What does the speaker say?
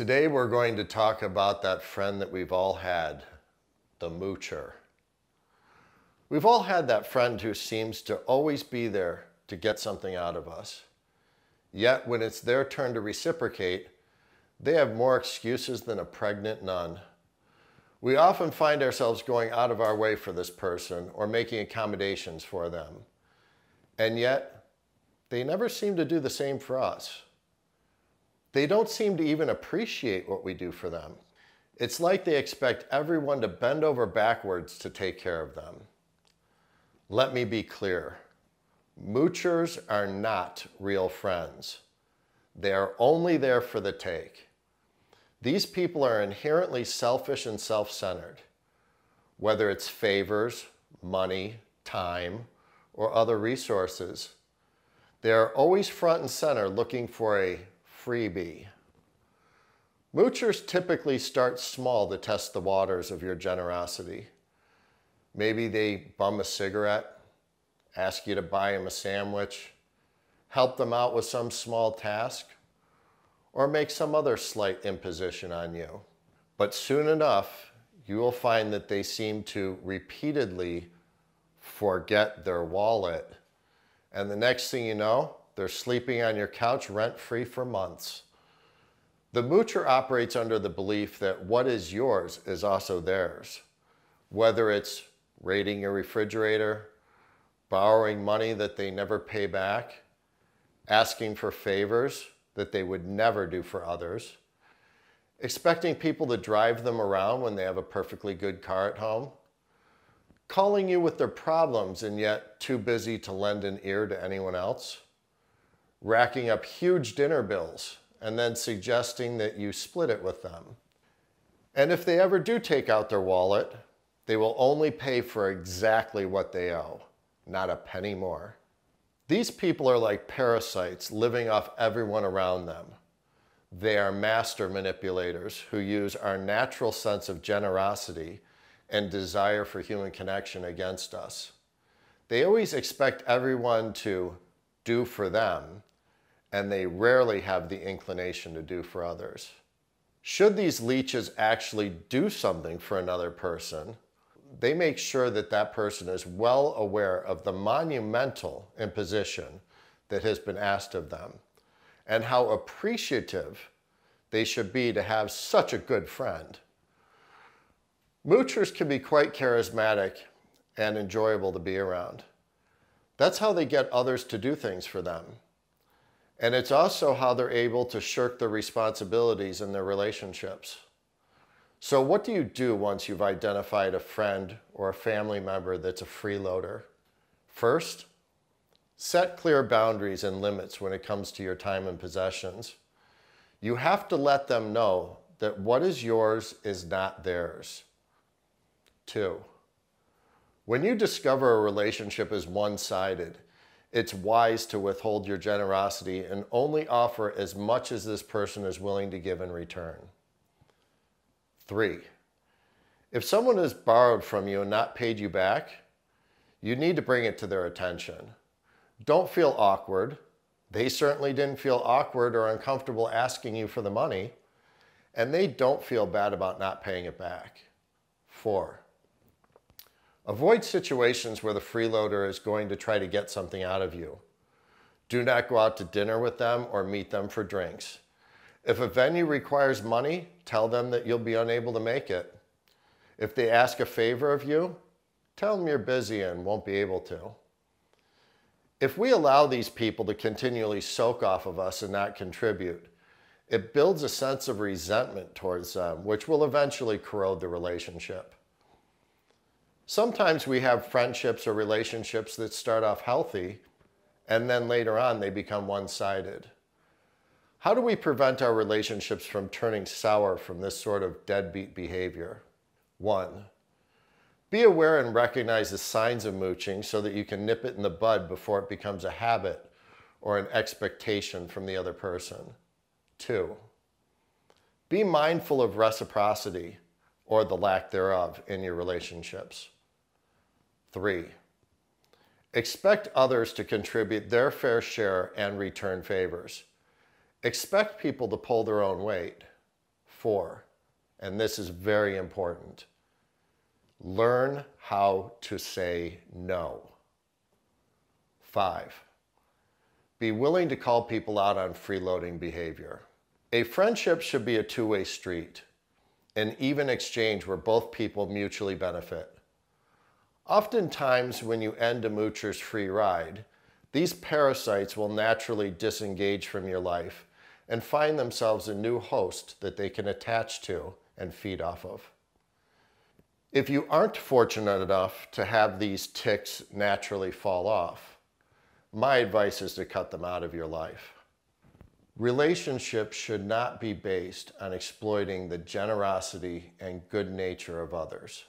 Today we're going to talk about that friend that we've all had, the moocher. We've all had that friend who seems to always be there to get something out of us. Yet when it's their turn to reciprocate, they have more excuses than a pregnant nun. We often find ourselves going out of our way for this person or making accommodations for them. And yet, they never seem to do the same for us. They don't seem to even appreciate what we do for them. It's like they expect everyone to bend over backwards to take care of them. Let me be clear. Moochers are not real friends. They are only there for the take. These people are inherently selfish and self-centered. Whether it's favors, money, time, or other resources, they are always front and center looking for a freebie. Moochers typically start small to test the waters of your generosity. Maybe they bum a cigarette, ask you to buy them a sandwich, help them out with some small task, or make some other slight imposition on you. But soon enough, you will find that they seem to repeatedly forget their wallet. And the next thing you know, they're sleeping on your couch rent-free for months. The moocher operates under the belief that what is yours is also theirs. Whether it's raiding your refrigerator, borrowing money that they never pay back, asking for favors that they would never do for others, expecting people to drive them around when they have a perfectly good car at home, calling you with their problems and yet too busy to lend an ear to anyone else, racking up huge dinner bills and then suggesting that you split it with them. And if they ever do take out their wallet, they will only pay for exactly what they owe, not a penny more. These people are like parasites living off everyone around them. They are master manipulators who use our natural sense of generosity and desire for human connection against us. They always expect everyone to do for them, and they rarely have the inclination to do for others. Should these leeches actually do something for another person, they make sure that that person is well aware of the monumental imposition that has been asked of them and how appreciative they should be to have such a good friend. Moochers can be quite charismatic and enjoyable to be around. That's how they get others to do things for them. And it's also how they're able to shirk their responsibilities in their relationships. So what do you do once you've identified a friend or a family member that's a freeloader? First, set clear boundaries and limits when it comes to your time and possessions. You have to let them know that what is yours is not theirs. 2, when you discover a relationship is one-sided, it's wise to withhold your generosity and only offer as much as this person is willing to give in return. 3, if someone has borrowed from you and not paid you back, you need to bring it to their attention. Don't feel awkward. They certainly didn't feel awkward or uncomfortable asking you for the money, and they don't feel bad about not paying it back. 4, avoid situations where the freeloader is going to try to get something out of you. Do not go out to dinner with them or meet them for drinks. If a venue requires money, tell them that you'll be unable to make it. If they ask a favor of you, tell them you're busy and won't be able to. If we allow these people to continually soak off of us and not contribute, it builds a sense of resentment towards them, which will eventually corrode the relationship. Sometimes we have friendships or relationships that start off healthy, and then later on they become one-sided. How do we prevent our relationships from turning sour from this sort of deadbeat behavior? 1, be aware and recognize the signs of mooching so that you can nip it in the bud before it becomes a habit or an expectation from the other person. 2, be mindful of reciprocity or the lack thereof in your relationships. 3, expect others to contribute their fair share and return favors. Expect people to pull their own weight. 4, and this is very important. Learn how to say no. 5, be willing to call people out on freeloading behavior. A friendship should be a two-way street, an even exchange where both people mutually benefit. Oftentimes, when you end a Moocher's free ride, these parasites will naturally disengage from your life and find themselves a new host that they can attach to and feed off of. If you aren't fortunate enough to have these ticks naturally fall off, my advice is to cut them out of your life. Relationships should not be based on exploiting the generosity and good nature of others.